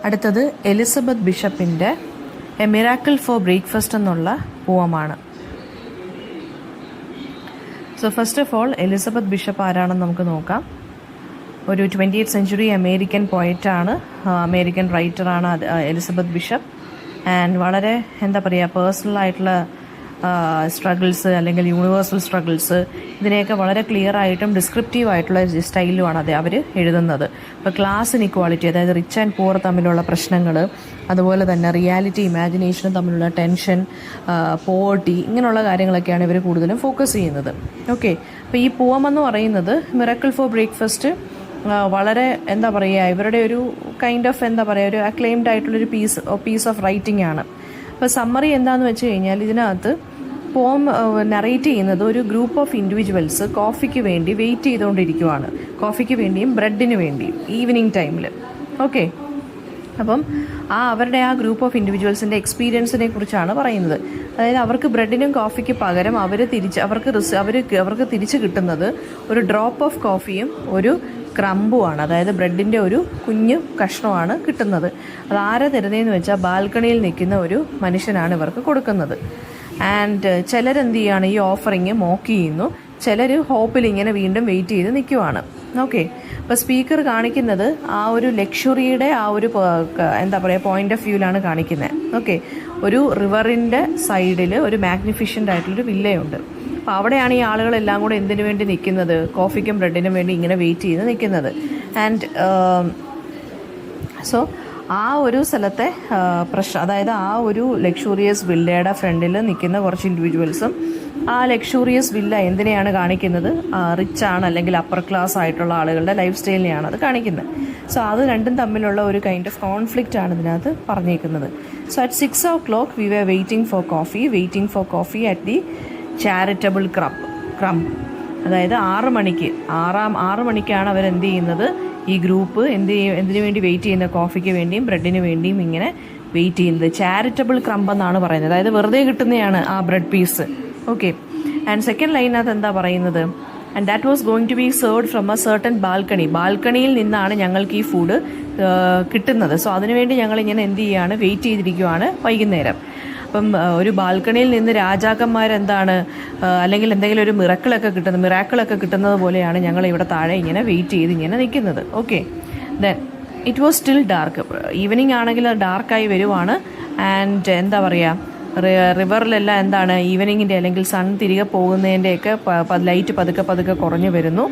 അടുത്തത് എലിസബത്ത് ബിഷപ്പിൻ്റെ a miracle for breakfast എന്നുള്ള പോവമാണ്. So first of all Elizabeth Bishop ആരാണെന്ന് നമുക്ക് നോക്കാം. ഒരു 20th സെഞ്ച്വറി അമേരിക്കൻ പോയറ്റാണ്, അമേരിക്കൻ റൈറ്ററാണ് എലിസബത്ത് ബിഷപ്പ്. ആൻഡ് വളരെ എന്താ പറയുക, പേഴ്സണലായിട്ടുള്ള സ്ട്രഗിൾസ് അല്ലെങ്കിൽ യൂണിവേഴ്സൽ സ്ട്രഗിൾസ് ഇതിനെയൊക്കെ വളരെ ക്ലിയർ ആയിട്ടും ഡിസ്ക്രിപ്റ്റീവ് ആയിട്ടുള്ള സ്റ്റൈലുമാണ് അവർ എഴുതുന്നത്. ഇപ്പോൾ ക്ലാസ് ഇൻഇക്വാളിറ്റി, അതായത് റിച്ച് ആൻഡ് പുവർ തമ്മിലുള്ള പ്രശ്നങ്ങൾ, അതുപോലെ തന്നെ റിയാലിറ്റി ഇമാജിനേഷനും തമ്മിലുള്ള ടെൻഷൻ, പോവർട്ടി, ഇങ്ങനെയുള്ള കാര്യങ്ങളൊക്കെയാണ് ഇവർ കൂടുതലും ഫോക്കസ് ചെയ്യുന്നത്. ഓക്കെ, അപ്പോൾ ഈ പോവം എന്ന് പറയുന്നത് മിറാക്കിൾ ഫോർ ബ്രേക്ക്ഫാസ്റ്റ് വളരെ എന്താ പറയുക, ഇവരുടെ ഒരു കൈൻഡ് ഓഫ് എന്താ പറയുക, ഒരു അക്ലെയിംഡ് ആയിട്ടുള്ളൊരു പീസ് ഓഫ് റൈറ്റിംഗ് ആണ്. അപ്പോൾ സമ്മറി എന്താണെന്ന് വെച്ച് കഴിഞ്ഞാൽ, ഇതിനകത്ത് പോം നറേറ്റ് ചെയ്യുന്നത് ഒരു ഗ്രൂപ്പ് ഓഫ് ഇൻഡിവിജ്വൽസ് കോഫിക്ക് വേണ്ടി വെയിറ്റ് ചെയ്തുകൊണ്ടിരിക്കുവാണ്, കോഫിക്ക് വേണ്ടിയും ബ്രെഡിന് വേണ്ടിയും ഈവനിങ് ടൈമിൽ. ഓക്കെ, അപ്പം അവരുടെ ആ ഗ്രൂപ്പ് ഓഫ് ഇൻഡിവിജ്വൽസിൻ്റെ എക്സ്പീരിയൻസിനെ കുറിച്ചാണ് പറയുന്നത്. അതായത് അവർക്ക് ബ്രെഡിനും കോഫിക്ക് പകരം അവർക്ക് തിരിച്ച് കിട്ടുന്നത് ഒരു ഡ്രോപ്പ് ഓഫ് കോഫിയും ഒരു ക്രംബുമാണ്, അതായത് ബ്രെഡിൻ്റെ ഒരു കുഞ്ഞു കഷ്ണമാണ് കിട്ടുന്നത്. അത് ആരെ തരുന്നതെന്ന് വെച്ചാൽ ബാൽക്കണിയിൽ നിൽക്കുന്ന ഒരു മനുഷ്യനാണ് ഇവർക്ക് കൊടുക്കുന്നത്. ആൻഡ് ചിലരെന്ത് ചെയ്യുകയാണ്, ഈ ഓഫറിങ് മോക്ക് ചെയ്യുന്നു, ചിലർ ഹോപ്പിൽ ഇങ്ങനെ വീണ്ടും വെയിറ്റ് ചെയ്ത് നിൽക്കുവാണ്. ഓക്കെ, അപ്പോൾ സ്പീക്കർ കാണിക്കുന്നത് ആ ഒരു ലക്ഷറിയുടെ ആ ഒരു എന്താ പറയുക പോയിന്റ് ഓഫ് വ്യൂവിലാണ് കാണിക്കുന്നത്. ഓക്കെ, ഒരു റിവറിൻ്റെ സൈഡിൽ ഒരു മാഗ്നിഫിഷ്യൻ്റ് ആയിട്ടുള്ളൊരു വില്ലയുണ്ട്. അപ്പോൾ അവിടെയാണ് ഈ ആളുകളെല്ലാം കൂടെ എന്തിനു വേണ്ടി നിൽക്കുന്നത്, കോഫിക്കും ബ്രെഡിനും വേണ്ടി ഇങ്ങനെ വെയിറ്റ് ചെയ്ത് നിൽക്കുന്നത്. ആൻഡ് സോ ആ ഒരു സ്ഥലത്തെ പ്രശ്നം, അതായത് ആ ഒരു ലക്ഷൂറിയസ് വില്ലയുടെ ഫ്രണ്ടിൽ നിൽക്കുന്ന കുറച്ച് ഇൻഡിവിജ്വൽസും ആ ലക്ഷൂറിയസ് വില്ല എന്തിനെയാണ് കാണിക്കുന്നത്, റിച്ചാണ് അല്ലെങ്കിൽ അപ്പർ ക്ലാസ് ആയിട്ടുള്ള ആളുകളുടെ ലൈഫ് സ്റ്റൈലിനെയാണ് അത് കാണിക്കുന്നത്. സോ അത് രണ്ടും തമ്മിലുള്ള ഒരു കൈൻഡ് ഓഫ് കോൺഫ്ലിക്റ്റ് ആണ് ഇതിനകത്ത് പറഞ്ഞേക്കുന്നത്. So at 6 o'clock we were waiting for coffee at the charitable crumb. അതായത് 6 മണിക്കാണ് അവരെന്ത് ചെയ്യുന്നത്, ഈ ഗ്രൂപ്പ് എന്തിനു വേണ്ടി വെയിറ്റ് ചെയ്യുന്ന, കോഫിക്ക് വേണ്ടിയും ബ്രെഡിന് വേണ്ടിയും ഇങ്ങനെ വെയിറ്റ് ചെയ്യുന്നത്. ചാരിറ്റബിൾ ക്രംബ് എന്നാണ് പറയുന്നത്, അതായത് വെറുതെ കിട്ടുന്നതാണ് ആ bread piece. Okay, and second ലൈനകത്ത് എന്താ പറയുന്നത്, and that was going to be served from a certain ബാൽക്കണിയിൽ നിന്നാണ് ഞങ്ങൾക്ക് ഈ ഫുഡ് കിട്ടുന്നത്. സോ അതിനുവേണ്ടി ഞങ്ങളിങ്ങനെ എന്ത് ചെയ്യുകയാണ്, വെയിറ്റ് ചെയ്തിരിക്കുവാണ് വൈകുന്നേരം. അപ്പം ഒരു ബാൽക്കണിയിൽ നിന്ന് രാജാക്കന്മാരെന്താണ് അല്ലെങ്കിൽ എന്തെങ്കിലും ഒരു മിറാക്കിളൊക്കെ കിട്ടുന്നത് പോലെയാണ് ഞങ്ങൾ ഇവിടെ താഴെ ഇങ്ങനെ വെയിറ്റ് ചെയ്ത് ഇങ്ങനെ നിൽക്കുന്നത്. Okay, then it was still dark. Evening ആണെങ്കിൽ അത് ഡാർക്കായി വരുവാണ്. ആൻഡ് എന്താ പറയുക, റിവറിലെല്ലാം എന്താണ് ഈവനിങ്ങിൻ്റെ അല്ലെങ്കിൽ സൺ തിരികെ പോകുന്നതിൻ്റെയൊക്കെ ലൈറ്റ് പതുക്കെ കുറഞ്ഞു വരുന്നു.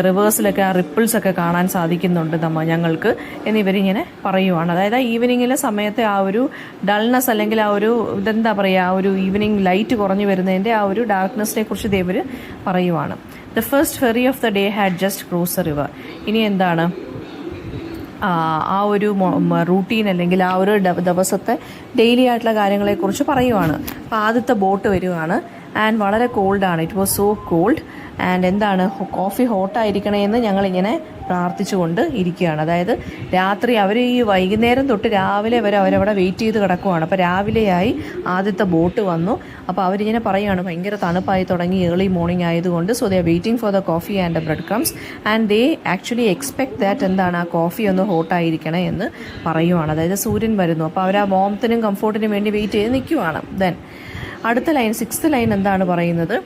റിവേഴ്സിലൊക്കെ ആ റിപ്പിൾസൊക്കെ കാണാൻ സാധിക്കുന്നുണ്ട് ഞങ്ങൾക്ക് എന്നിവരിങ്ങനെ പറയുവാണ്. അതായത് ആ ഈവനിങ്ങിലെ സമയത്തെ ആ ഒരു ഡൾനെസ് അല്ലെങ്കിൽ ആ ഒരു ഇതെന്താ പറയുക, ആ ഒരു ഈവനിങ് ലൈറ്റ് കുറഞ്ഞു വരുന്നതിൻ്റെ ആ ഒരു ഡാർക്ക്നെസ്സിനെ കുറിച്ച് ഇവർ പറയുവാണ്. The first ferry of the day had just cross the river. ഇനി എന്താണ്, ആ ഒരു റൂട്ടീൻ അല്ലെങ്കിൽ ആ ഒരു ദിവസത്തെ ഡെയിലി ആയിട്ടുള്ള കാര്യങ്ങളെക്കുറിച്ച് പറയുവാണ്. അപ്പോൾ ആദ്യത്തെ ബോട്ട് വരുവാണ്. ആൻഡ് വളരെ കോൾഡാണ്, it was so cold. And എന്താണ്, കോഫി ഹോട്ടായിരിക്കണമെന്ന് ഞങ്ങളിങ്ങനെ പ്രാർത്ഥിച്ചുകൊണ്ട് ഇരിക്കുകയാണ്. അതായത് രാത്രി അവർ ഈ വൈകുന്നേരം തൊട്ട് രാവിലെ വരെ അവരവിടെ വെയിറ്റ് ചെയ്ത് കിടക്കുവാണ്. അപ്പോൾ രാവിലെയായി ആദ്യത്തെ ബോട്ട് വന്നു. അപ്പോൾ അവരിങ്ങനെ പറയുകയാണ്, ഭയങ്കര തണുപ്പായി തുടങ്ങി, ഏർലി മോർണിംഗ് ആയതുകൊണ്ട്. So they are waiting for the coffee and the bread crumbs and they actually expect that എന്താണ്, ആ കോഫി ഒന്ന് ഹോട്ടായിരിക്കണേ എന്ന് പറയുവാണ്. അതായത് സൂര്യൻ വരുന്നു, അപ്പോൾ അവർ ആ വാംത്തിനും കംഫോർട്ടിനും വേണ്ടി വെയിറ്റ് ചെയ്ത് നിൽക്കുവാണ്. ദെൻ അടുത്ത ലൈൻ, 6th ലൈൻ എന്താണ് പറയുന്നത്,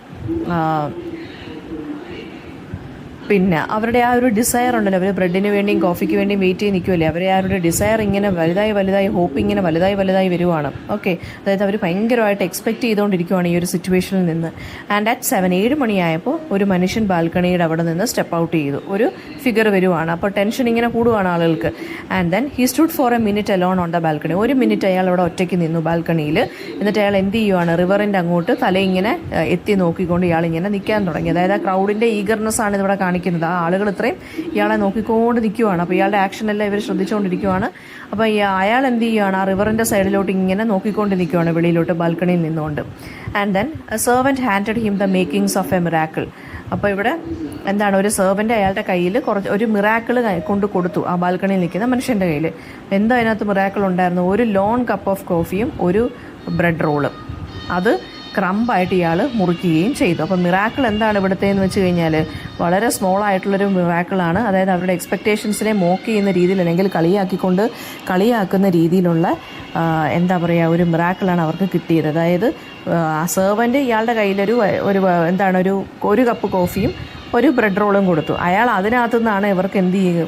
പിന്നെ അവരുടെ ആ ഒരു ഡിസയർ ഉണ്ടല്ലോ, അവർ ബ്രെഡിന് വേണ്ടിയും കോഫിക്ക് വേണ്ടിയും വെയിറ്റ് ചെയ്ത് നിൽക്കുമല്ലേ, അവരെ ആ ഒരു ഡിസയർ ഇങ്ങനെ വലുതായി ഹോപ്പ് ഇങ്ങനെ വലുതായി വരുവാണ്. ഓക്കെ, അതായത് അവർ ഭയങ്കരമായിട്ട് എക്സ്പെക്ട് ചെയ്തുകൊണ്ടിരിക്കുവാണ് ഈ ഒരു സിറ്റുവേഷനിൽ നിന്ന്. ആൻഡ് അറ്റ് 7 മണിയായപ്പോൾ ഒരു മനുഷ്യൻ ബാൽക്കണിയുടെ അവിടെ നിന്ന് സ്റ്റെപ്പ് ഔട്ട് ചെയ്തു, ഒരു ഫിഗർ വരുവാണ്. അപ്പോൾ ടെൻഷൻ ഇങ്ങനെ കൂടുവാണ് ആളുകൾക്ക്. And then he stood four A minute alone on the balcony. 1 minute അയാൾ അവിടെ ഒറ്റയ്ക്ക് നിന്നു ബാൽക്കണിയിൽ. എന്നിട്ട് അയാൾ എന്ത് ചെയ്യുവാണ്, റിവറിൻ്റെ അങ്ങോട്ട് തലയിങ്ങനെ എത്തി നോക്കിക്കൊണ്ട് ഇയാൾ ഇങ്ങനെ നിൽക്കാൻ തുടങ്ങി. അതായത് ആ ക്രൗഡിൻ്റെ ഈഗർനെസ് ആണ് ഇതിവിടെ കാണിക്കുന്നത്. ആ ആളുകൾ ഇത്രയും ഇയാളെ നോക്കിക്കൊണ്ട് നിൽക്കുവാണ്. അപ്പോൾ ഇയാളുടെ ആക്ഷനെല്ലാം ഇവർ ശ്രദ്ധിച്ചുകൊണ്ടിരിക്കുവാണ്. അപ്പോൾ അയാൾ എന്ത് ചെയ്യുകയാണ്, ആ റിവറിൻ്റെ സൈഡിലോട്ട് ഇങ്ങനെ നോക്കിക്കൊണ്ട് നിൽക്കുവാണ് വെളിയിലോട്ട് ബാൽക്കണിയിൽ നിന്നുകൊണ്ട്. And then a servant handed him the makings of a miracle. അപ്പോൾ ഇവിടെ എന്താണ്, ഒരു സെർവൻ്റ് അയാളുടെ കയ്യിൽ ഒരു മിറാക്കിൾ കൊണ്ട് കൊടുത്തു ആ ബാൽക്കണിയിൽ നിൽക്കുന്ന മനുഷ്യൻ്റെ കയ്യിൽ. എന്താ അതിനകത്ത് മിറാക്കിൾ ഉണ്ടായിരുന്നു, ഒരു ലോൺ കപ്പ് ഓഫ് കോഫിയും ഒരു ബ്രെഡ് റോളും. അത് ക്രംബായിട്ട് ഇയാൾ മുറിക്കുകയും ചെയ്തു. അപ്പോൾ മിറാക്കിൾ എന്താണ് ഇവിടുത്തെ എന്ന് വെച്ച് കഴിഞ്ഞാൽ വളരെ സ്മോൾ ആയിട്ടുള്ളൊരു മിറാക്കിളാണ്. അതായത് അവരുടെ എക്സ്പെക്റ്റേഷൻസിനെ മോക്ക് ചെയ്യുന്ന രീതിയിൽ അല്ലെങ്കിൽ കളിയാക്കുന്ന രീതിയിലുള്ള എന്താ പറയുക ഒരു മിറാക്കിളാണ് അവർക്ക് കിട്ടിയത്. അതായത് സെർവൻറ്റ് ഇയാളുടെ കയ്യിലൊരു ഒരു കപ്പ് കോഫിയും ഒരു ബ്രെഡ് റോളും കൊടുത്തു. അയാൾ അതിനകത്തു നിന്നാണ് ഇവർക്ക്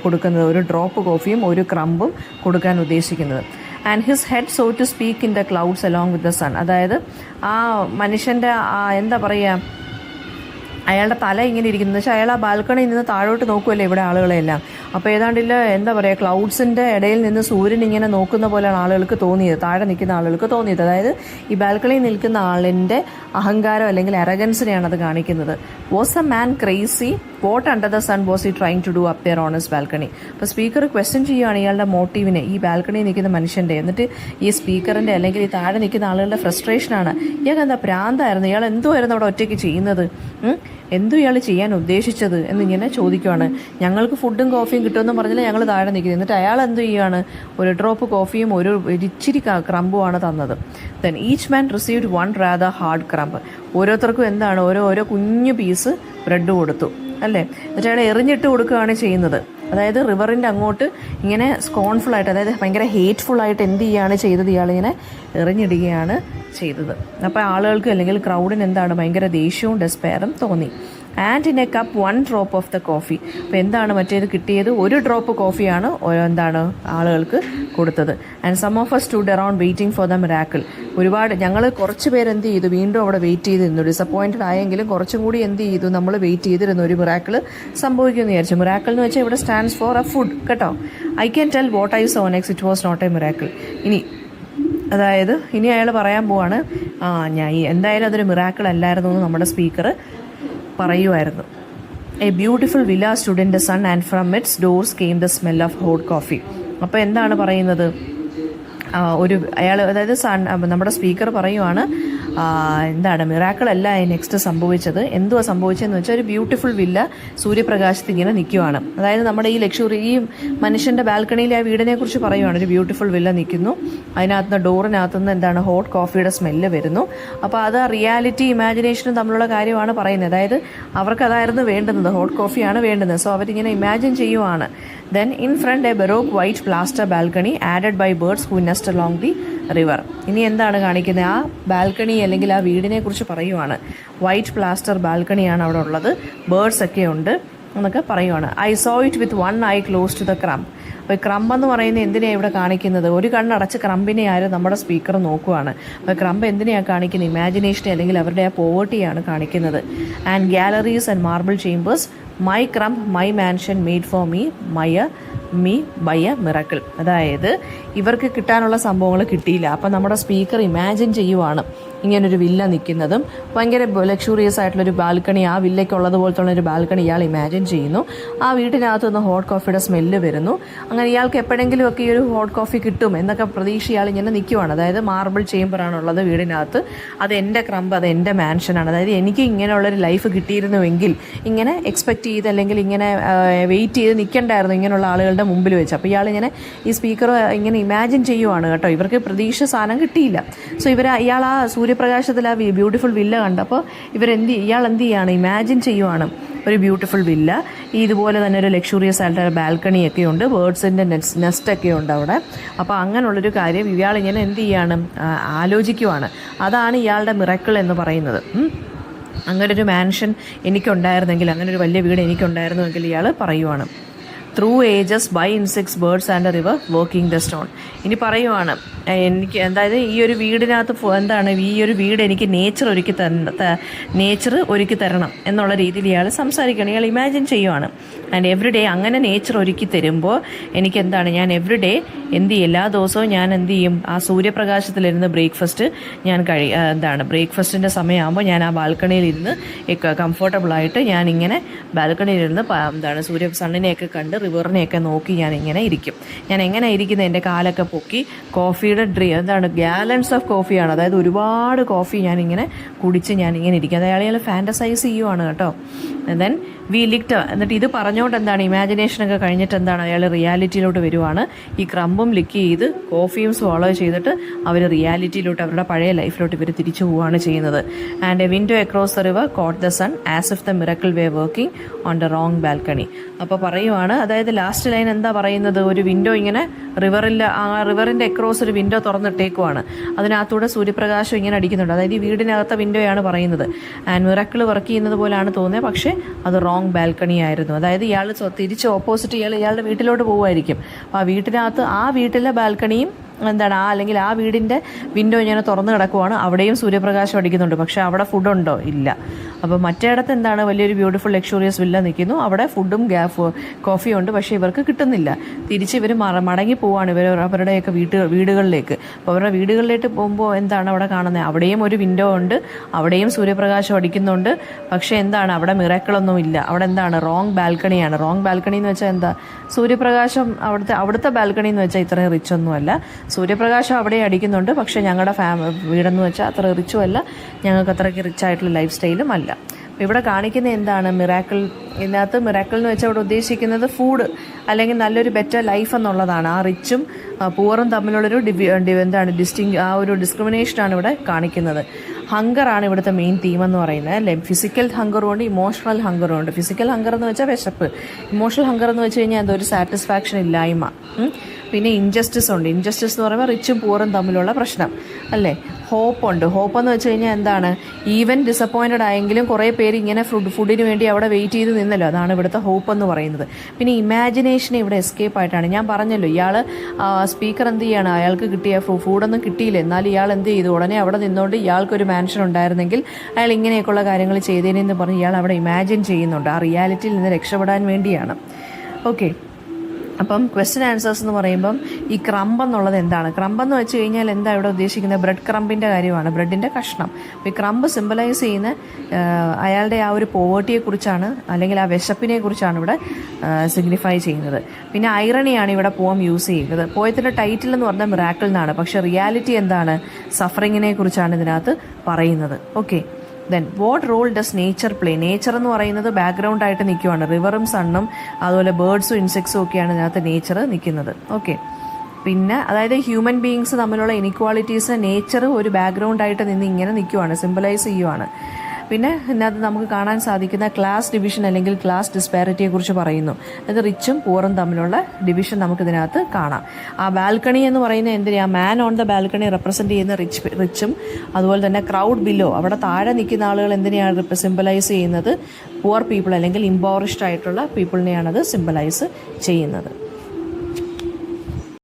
കൊടുക്കുന്നത്, ഒരു ഡ്രോപ്പ് കോഫിയും ഒരു ക്രംബും കൊടുക്കാൻ ഉദ്ദേശിക്കുന്നത്. And his head so to speak in the clouds along with the sun. അതായത് ആ മനുഷ്യൻ്റെ എന്താ പറയുക അയാളുടെ തല ഇങ്ങനെ ഇരിക്കുന്നത് വെച്ചാൽ അയാൾ ആ ബാൽക്കണിയിൽ നിന്ന് താഴോട്ട് നോക്കുമല്ലേ ഇവിടെ ആളുകളെല്ലാം. അപ്പോൾ ഏതാണ്ടില്ല എന്താ പറയുക ക്ലൗഡ്സിൻ്റെ ഇടയിൽ നിന്ന് സൂര്യൻ ഇങ്ങനെ നോക്കുന്ന പോലെയാണ് ആളുകൾക്ക് തോന്നിയത്, താഴെ നിൽക്കുന്ന ആളുകൾക്ക് തോന്നിയത്. അതായത് ഈ ബാൽക്കണിയിൽ നിൽക്കുന്ന ആളിൻ്റെ അഹങ്കാരം അല്ലെങ്കിൽ അറഗൻസിനെയാണ് അത് കാണിക്കുന്നത്. Was a man crazy what under the sun was he trying to do up there on his balcony. അപ്പോൾ സ്പീക്കർ ക്വസ്റ്റ്യൻ ചെയ്യുകയാണ് ഇയാളുടെ മോട്ടീവിനെ, ഈ ബാൽക്കണിയിൽ നിൽക്കുന്ന മനുഷ്യൻ്റെ. എന്നിട്ട് ഈ സ്പീക്കറിൻ്റെ അല്ലെങ്കിൽ ഈ താഴെ നിൽക്കുന്ന ആളുകളുടെ ഫ്രസ്ട്രേഷനാണ്. ഇയാൾക്ക് എന്താ ഭ്രാന്തായിരുന്നു, ഇയാൾ എന്തുമായിരുന്നു അവിടെ ഒറ്റയ്ക്ക് ചെയ്യുന്നത്, ഇയാൾ ചെയ്യാൻ ഉദ്ദേശിച്ചത് എന്നിങ്ങനെ ചോദിക്കുവാണ്. ഞങ്ങൾക്ക് ഫുഡും കോഫിയും കിട്ടുമെന്ന് പറഞ്ഞാൽ ഞങ്ങൾ താഴെ നിൽക്കുന്നത്. എന്നിട്ട് അയാൾ എന്ത് ചെയ്യുകയാണ്, ഒരു ഡ്രോപ്പ് കോഫിയും ഒരു ഇച്ചിരി ക്രംബുമാണ് തന്നത്. Then each man received one rather hard crumb. ഓരോരുത്തർക്കും എന്താണ് ഓരോ കുഞ്ഞു പീസ് ബ്രെഡ് കൊടുത്തു അല്ലേ. എന്നിട്ട് അയാൾ എറിഞ്ഞിട്ട് കൊടുക്കുകയാണ് ചെയ്യുന്നത്. അതായത് റിവറിൻ്റെ അങ്ങോട്ട് ഇങ്ങനെ സ്കോൺഫുള്ളായിട്ട്, അതായത് ഭയങ്കര ഹേറ്റ്ഫുള്ളായിട്ട് എന്ത് ചെയ്യുകയാണ് ചെയ്തത്, ഇയാളിങ്ങനെ എറിഞ്ഞിടുകയാണ് ചെയ്തത്. അപ്പോൾ ആളുകൾക്ക് അല്ലെങ്കിൽ ക്രൗഡിന് എന്താണ് ഭയങ്കര ദേഷ്യവും ഡെസ്പെയറും തോന്നി. And in a cup one drop of the coffee. അപ്പോൾ എന്താണ് മറ്റേത് കിട്ടിയത്, ഒരു ഡ്രോപ്പ് കോഫിയാണ് ആളുകൾക്ക് കൊടുത്തത്. And some of us stood around waiting for the miracle. ഞങ്ങൾ കുറച്ച് പേര് എന്ത് ചെയ്തു, വീണ്ടും അവിടെ വെയിറ്റ് ചെയ്തിരുന്നു. ഡിസപ്പോയിൻറ്റഡ് ആയെങ്കിലും കുറച്ചും കൂടി എന്ത് ചെയ്തു, നമ്മൾ വെയിറ്റ് ചെയ്തിരുന്നു ഒരു മിറാക്കിൾ സംഭവിക്കുമെന്ന് വിചാരിച്ചു. മിറാക്കിൾ എന്ന് വെച്ചാൽ ഇവിടെ സ്റ്റാൻഡ്സ് ഫോർ എ ഫുഡ് കേട്ടോ. I can tell what I saw next, it was not a miracle. ഇനി അയാൾ പറയാൻ പോവാണ്, ഞാൻ എന്തായാലും അതൊരു മിറാക്കിൾ അല്ലായിരുന്നു എന്ന് നമ്മുടെ സ്പീക്കർ പറയുമായിരുന്നു. A beautiful villa stood in the sun and from its doors came the smell of hot coffee. അപ്പോൾ എന്താണ് പറയുന്നത്, അതായത് നമ്മുടെ സ്പീക്കർ പറയുവാണ് മിറാക്കിൾ അല്ല നെക്സ്റ്റ് സംഭവിച്ചത്. എന്തുവാ സംഭവിച്ചതെന്ന് വെച്ചാൽ ഒരു ബ്യൂട്ടിഫുൾ വില്ല സൂര്യപ്രകാശത്തിൽ ഇങ്ങനെ നിൽക്കുവാണ്. അതായത് നമ്മുടെ ഈ മനുഷ്യൻ്റെ ബാൽക്കണിയിലെ ആ വീടിനെ കുറിച്ച് പറയുവാണ്. ഒരു ബ്യൂട്ടിഫുൾ വില്ല നിൽക്കുന്നു, അതിനകത്തുനിന്ന് ഡോറിനകത്തുനിന്ന് ഹോട്ട് കോഫിയുടെ സ്മെല്ല് വരുന്നു. അപ്പോൾ അത് റിയാലിറ്റി ഇമാജിനേഷനും തമ്മിലുള്ള കാര്യമാണ് പറയുന്നത്. അതായത് അവർക്കതായിരുന്നു വേണ്ടുന്നത്, ഹോട്ട് കോഫിയാണ് വേണ്ടുന്നത്. സോ അവരിങ്ങനെ ഇമാജിൻ ചെയ്യുവാണ്. Then in front a baroque white plaster balcony added by birds who nest along the river. ഇനി എന്താണ് കാണിക്കുന്നത്, ആ ബാൽക്കണി അല്ലെങ്കിൽ ആ വീടിനെ കുറിച്ച് പറയുവാണ്. വൈറ്റ് പ്ലാസ്റ്റർ ബാൽക്കണിയാണ് അവിടെ ഉള്ളത്, ബേർഡ്സ് ഒക്കെ ഉണ്ട് എന്നൊക്കെ പറയുവാണ്. I saw it with one I close to the crumb. അപ്പോൾ ക്രംബ് എന്ന് പറയുന്നത് എന്തിനാണ് ഇവിടെ കാണിക്കുന്നത്, ഒരു കണ്ണടച്ച് ക്രംബിനെ ആരും നമ്മുടെ സ്പീക്കർ നോക്കുവാണ്. അപ്പോൾ ക്രംബ് എന്തിനെയാണ് കാണിക്കുന്നത്, ഇമാജിനേഷനെ അല്ലെങ്കിൽ അവരുടെ ആ പോവർട്ടിയാണ് കാണിക്കുന്നത്. And galleries and marble chambers, my crumb my mansion made for me by a miracle. അതായത് ഇവർക്ക് കിട്ടാനുള്ള സംഭവങ്ങൾ കിട്ടിയില്ല. അപ്പം നമ്മുടെ സ്പീക്കർ ഇമാജിൻ ചെയ്യുവാണ് ഇങ്ങനൊരു വില്ല നിൽക്കുന്നതും ഭയങ്കര ലക്ഷൂറിയസ് ആയിട്ടുള്ളൊരു ബാൽക്കണി, ആ വില്ലയ്ക്കുള്ളതുപോലത്തുള്ള ഒരു ബാൽക്കണി ഇയാൾ ഇമാജിൻ ചെയ്യുന്നു. ആ വീട്ടിനകത്ത് നിന്ന് ഹോട്ട് കോഫിയുടെ സ്മെല്ല് വരുന്നു. അങ്ങനെ ഇയാൾക്ക് എപ്പോഴെങ്കിലുമൊക്കെ ഈ ഒരു ഹോട്ട് കോഫി കിട്ടും എന്നൊക്കെ പ്രതീക്ഷ ഇയാൾ ഇങ്ങനെ നിൽക്കുവാണ്. അതായത് മാർബിൾ ചേമ്പറാണുള്ളത് വീടിനകത്ത്, അത് എൻ്റെ ക്രംബ്, അത് എൻ്റെ മാൻഷനാണ്. അതായത് എനിക്ക് ഇങ്ങനെയുള്ളൊരു ലൈഫ് കിട്ടിയിരുന്നുവെങ്കിൽ ഇങ്ങനെ എക്സ്പെക്റ്റ് ചെയ്ത് അല്ലെങ്കിൽ ഇങ്ങനെ വെയിറ്റ് ചെയ്ത് നിൽക്കണ്ടായിരുന്നു ഇങ്ങനെയുള്ള ആളുകളുടെ മുമ്പിൽ വെച്ച്. അപ്പോൾ ഇയാളിങ്ങനെ ഈ സ്പീക്കർ ഇങ്ങനെ ഇമാജിൻ ചെയ്യുവാണ് കേട്ടോ. ഇവർക്ക് പ്രതീക്ഷ സാധനം കിട്ടിയില്ല. സോ ഇയാൾ ആ സൂര്യപ്രകാശത്തിൽ ആ ബ്യൂട്ടിഫുൾ വില്ല കണ്ടപ്പോൾ ഇയാൾ എന്ത് ചെയ്യാണ്, ഇമാജിൻ ചെയ്യുവാണ് ഒരു ബ്യൂട്ടിഫുൾ വില്ല, ഇതുപോലെ തന്നെ ഒരു ലക്ഷൂറിയസ് ആയിട്ട് ബാൽക്കണിയൊക്കെ ഉണ്ട്, ബേർഡ്സിൻ്റെ നെസ്റ്റൊക്കെ ഉണ്ട് അവിടെ. അപ്പോൾ അങ്ങനെയുള്ളൊരു കാര്യം ഇയാളിങ്ങനെ എന്ത് ചെയ്യാണ്, ആലോചിക്കുവാണ്. അതാണ് ഇയാളുടെ മിറാക്കിൾ എന്ന് പറയുന്നത്. അങ്ങനൊരു മാൻഷൻ എനിക്കുണ്ടായിരുന്നെങ്കിൽ, അങ്ങനൊരു വലിയ വീട് എനിക്കുണ്ടായിരുന്നുവെങ്കിൽ ഇയാൾ പറയുവാണ്. Through ages by insects birds and a river working the stone. ഇനി പറയുവാണ് എനിക്ക്, അതായത് ഈ ഒരു വീടിനകത്ത് ഈ ഒരു വീട് എനിക്ക് നേച്ചർ ഒരുക്കി തരണം എന്നുള്ള രീതിയിൽ ഇയാൾ സംസാരിക്കുകയാണ്, ഇയാൾ ഇമാജിൻ ചെയ്യുവാണ്. ആൻഡ് എവറി ഡേ അങ്ങനെ നേച്ചർ ഒരുക്കി തരുമ്പോൾ എനിക്ക് ഞാൻ എവറി ഡേ എല്ലാ ദിവസവും ഞാൻ എന്ത് ചെയ്യും, ആ സൂര്യപ്രകാശത്തിലിരുന്ന് ബ്രേക്ക്ഫാസ്റ്റ് ബ്രേക്ക്ഫാസ്റ്റിൻ്റെ സമയമാകുമ്പോൾ ഞാൻ ആ ബാൽക്കണിയിലിരുന്ന് കംഫർട്ടബിളായിട്ട് ഞാനിങ്ങനെ ബാൽക്കണിയിലിരുന്ന് സണ്ണിനെയൊക്കെ കണ്ട് റിവറിനെയൊക്കെ നോക്കി ഞാനിങ്ങനെ ഇരിക്കും. ഞാൻ എങ്ങനെ ഇരിക്കുന്നത്, എൻ്റെ കാലൊക്കെ പൊക്കി കോഫിയുടെ ഗാലൻസ് ഓഫ് കോഫിയാണ്, അതായത് ഒരുപാട് കോഫി ഞാനിങ്ങനെ കുടിച്ച് ഞാനിങ്ങനെ ഇരിക്കും. അയാൾ ഫാൻറ്റസൈസ് ചെയ്യുവാണ് കേട്ടോ. ദെൻ വി ലിക്ട്, എന്നിട്ട് ഇത് പറഞ്ഞുകൊണ്ട് എന്താണ് ഇമാജിനേഷനൊക്കെ കഴിഞ്ഞിട്ട് എന്താണ് അയാൾ റിയാലിറ്റിയിലോട്ട് വരുവാണ്. ഈ ക്രംബും ലിക്ക് ചെയ്ത് കോഫിയും സ്വോളോ ചെയ്തിട്ട് അവർ റിയാലിറ്റിയിലോട്ട് അവരുടെ പഴയ ലൈഫിലോട്ട് ഇവർ തിരിച്ചു പോവുകയാണ് ചെയ്യുന്നത്. And a window across the river caught the sun as if the miracle were working on the wrong balcony. അപ്പോൾ പറയുവാണ്, അതായത് ലാസ്റ്റ് ലൈൻ എന്താ പറയുന്നത്, ഒരു വിൻഡോ ഇങ്ങനെ റിവറിൻ്റെ അക്രോസ് ഒരു വിൻഡോ തുറന്നിട്ടേക്കുവാണ്, അതിനകത്തൂടെ സൂര്യപ്രകാശം ഇങ്ങനെ അടിക്കുന്നുണ്ട്. അതായത് ഈ വീടിനകത്തെ വിൻഡോയാണ് പറയുന്നത്. ആൻഡ് മിറക്കിൾ വർക്ക് ചെയ്യുന്നത് പോലെയാണ് തോന്നിയത്, പക്ഷേ അത് റോങ് ബാൽക്കണി ആയിരുന്നു. അതായത് ഇയാൾ തിരിച്ച് ഓപ്പോസിറ്റ് ഇയാളുടെ വീട്ടിലോട്ട് പോകുമായിരിക്കും. അപ്പോൾ ആ വീട്ടിനകത്ത് ആ വീട്ടിലെ ബാൽക്കണിയും എന്താണ് അല്ലെങ്കിൽ ആ വീടിൻ്റെ വിൻഡോ ഇങ്ങനെ തുറന്ന് കിടക്കുവാണ്, അവിടെയും സൂര്യപ്രകാശം അടിക്കുന്നുണ്ട്, പക്ഷേ അവിടെ ഫുഡുണ്ടോ? ഇല്ല. അപ്പോൾ മറ്റേടത്ത് എന്താണ് വലിയൊരു ബ്യൂട്ടിഫുൾ ലക്ഷൂറിയസ് വില്ല നിൽക്കുന്നു, അവിടെ ഫുഡും കോഫിയും ഉണ്ട്, പക്ഷേ ഇവർക്ക് കിട്ടുന്നില്ല. തിരിച്ച് ഇവർ മടങ്ങി പോവാണ് അവരുടെയൊക്കെ വീടുകളിലേക്ക്. അപ്പോൾ അവരുടെ വീടുകളിലേക്ക് പോകുമ്പോൾ എന്താണ് അവിടെ കാണുന്നത്? അവിടെയും ഒരു വിൻഡോ ഉണ്ട്, അവിടെയും സൂര്യപ്രകാശം അടിക്കുന്നുണ്ട്, പക്ഷേ എന്താണ് അവിടെ മിറാക്കിളൊന്നും ഇല്ല. അവിടെ എന്താണ് റോങ് ബാൽക്കണിയാണ്. റോങ് ബാൽക്കണി എന്ന് വെച്ചാൽ എന്താ? സൂര്യപ്രകാശം അവിടുത്തെ ബാൽക്കണി എന്ന് വെച്ചാൽ ഇത്രയും റിച്ച് ഒന്നുമല്ല. സൂര്യപ്രകാശം അവിടെ അടിക്കുന്നുണ്ട്, പക്ഷേ ഞങ്ങളുടെ വീടെന്ന് വെച്ചാൽ അത്ര റിച്ചും അല്ല, ഞങ്ങൾക്ക് അത്രയ്ക്ക് റിച്ച് ആയിട്ടുള്ള ലൈഫ് സ്റ്റൈലും അല്ല. ഇവിടെ കാണിക്കുന്ന എന്താണ് മിറാക്കിൾ. ഇതിനകത്ത് മിറാക്കിൾ എന്ന് വെച്ചാൽ ഇവിടെ ഉദ്ദേശിക്കുന്നത് ഫുഡ് അല്ലെങ്കിൽ നല്ലൊരു ബെറ്റർ ലൈഫ് എന്നുള്ളതാണ്. ആ റിച്ചും പൂറും തമ്മിലുള്ളൊരു ആ ഒരു ഡിസ്ക്രിമിനേഷനാണ് ഇവിടെ കാണിക്കുന്നത്. ഹങ്കറാണ് ഇവിടുത്തെ മെയിൻ തീം എന്ന് പറയുന്നത് അല്ലേ. ഫിസിക്കൽ ഹങ്കറും ഉണ്ട്, ഇമോഷണൽ ഹങ്കറും ഉണ്ട്. ഫിസിക്കൽ ഹങ്കർ എന്ന് വെച്ചാൽ വിശപ്പ്, ഇമോഷണൽ ഹങ്കർ എന്ന് വെച്ച് കഴിഞ്ഞാൽ എന്തൊരു സാറ്റിസ്ഫാക്ഷൻ ഇല്ലായ്മ. പിന്നെ ഇൻജസ്റ്റിസ് ഉണ്ട്. ഇൻജസ്റ്റിസ് എന്ന് പറയുമ്പോൾ റിച്ചും പൂറും തമ്മിലുള്ള പ്രശ്നം അല്ലേ. ഹോപ്പ് ഉണ്ട്. ഹോപ്പ് എന്ന് വെച്ച് കഴിഞ്ഞാൽ എന്താണ്? ഈവൻ ഡിസപ്പോയിൻറ്റഡ് ആയെങ്കിലും കുറേ പേര് ഇങ്ങനെ ഫുഡിന് വേണ്ടി അവിടെ വെയിറ്റ് ചെയ്ത് നിന്നല്ലോ, അതാണ് ഇവിടുത്തെ ഹോപ്പ് എന്ന് പറയുന്നത്. പിന്നെ ഇമാജിനേഷൻ ഇവിടെ എസ്കേപ്പ് ആയിട്ടാണ്. ഞാൻ പറഞ്ഞല്ലോ, ഇയാൾ സ്പീക്കർ എന്ത് ചെയ്യാണ്, അയാൾക്ക് കിട്ടിയ ഫുഡൊന്നും കിട്ടിയില്ല, എന്നാൽ ഇയാൾ എന്ത് ചെയ്തു, ഉടനെ അവിടെ നിന്നുകൊണ്ട് ഇയാൾക്കൊരു മാൻഷൻ ഉണ്ടായിരുന്നെങ്കിൽ അയാൾ ഇങ്ങനെയൊക്കെയുള്ള കാര്യങ്ങൾ ചെയ്തേനെന്ന് പറഞ്ഞ് ഇയാൾ അവിടെ ഇമാജിൻ ചെയ്യുന്നുണ്ട്. ആ റിയാലിറ്റിയിൽ നിന്ന് രക്ഷപ്പെടാൻ വേണ്ടിയാണ്. ഓക്കെ, അപ്പം ക്വസ്റ്റ്യൻ ആൻസേഴ്സ് എന്ന് പറയുമ്പം ഈ ക്രംബ് എന്നുള്ളത് എന്താണ്? ക്രംബ് എന്ന് വെച്ച് കഴിഞ്ഞാൽ എന്താ ഇവിടെ ഉദ്ദേശിക്കുന്നത്? ബ്രെഡ് ക്രംബിൻ്റെ കാര്യമാണ്, ബ്രെഡിൻ്റെ കഷ്ണം. അപ്പോൾ ഈ ക്രംബ് സിംബലൈസ് ചെയ്യുന്ന അയാളുടെ ആ ഒരു പോവേർട്ടിയെക്കുറിച്ചാണ്, അല്ലെങ്കിൽ ആ വിശപ്പിനെ കുറിച്ചാണ് ഇവിടെ സിഗ്നിഫൈ ചെയ്യുന്നത്. പിന്നെ ഐറണിയാണ് ഇവിടെ പോം യൂസ് ചെയ്യുന്നത്. പോയത്തിൻ്റെ ടൈറ്റിൽ എന്ന് പറഞ്ഞാൽ മിറാക്കിൾ എന്നാണ്, പക്ഷേ റിയാലിറ്റി എന്താണ്? സഫറിങ്ങിനെ കുറിച്ചാണ് ഇതിനകത്ത് പറയുന്നത്. Okay, then what role does nature play? Nature എന്ന് പറയുന്നത് ബാക്ക്ഗ്രൗണ്ട് ആയിട്ട് നിൽക്കുവാണ്. റിവറും സണ്ണും അതുപോലെ ബേർഡ്സും ഇൻസെക്ട്സും ഒക്കെയാണ് ഇതിനകത്ത് നേച്ചർ നിൽക്കുന്നത്. ഓക്കെ, പിന്നെ അതായത് ഹ്യൂമൻ ബീയിങ്സ് തമ്മിലുള്ള ഇനിക്വാളിറ്റീസ് നേച്ചർ ഒരു ബാക്ക്ഗ്രൗണ്ട് ആയിട്ട് നിന്ന് ഇങ്ങനെ നിൽക്കുവാണ്, സിംബലൈസ് ചെയ്യുവാണ്. പിന്നെ ഇതിനകത്ത് നമുക്ക് കാണാൻ സാധിക്കുന്ന ക്ലാസ് ഡിവിഷൻ അല്ലെങ്കിൽ ക്ലാസ് ഡിസ്പാരിറ്റിയെ കുറിച്ച് പറയുന്നു. അതായത് റിച്ചും പൂറും തമ്മിലുള്ള ഡിവിഷൻ നമുക്കിതിനകത്ത് കാണാം. ആ ബാൽക്കണി എന്ന് പറയുന്നത് എന്തിനാ? മാൻ ഓൺ ദ ബാൽക്കണി റെപ്രസെൻറ്റ് ചെയ്യുന്ന റിച്ചും അതുപോലെ തന്നെ ക്രൗഡ് ബിലോ അവിടെ താഴെ നിൽക്കുന്ന ആളുകൾ എന്തിനെയാണ് സിംബലൈസ് ചെയ്യുന്നത്? പുവർ പീപ്പിൾ അല്ലെങ്കിൽ ഇംപവറിഷ്ഡ് ആയിട്ടുള്ള പീപ്പിളിനെയാണത് സിംബലൈസ് ചെയ്യുന്നത്.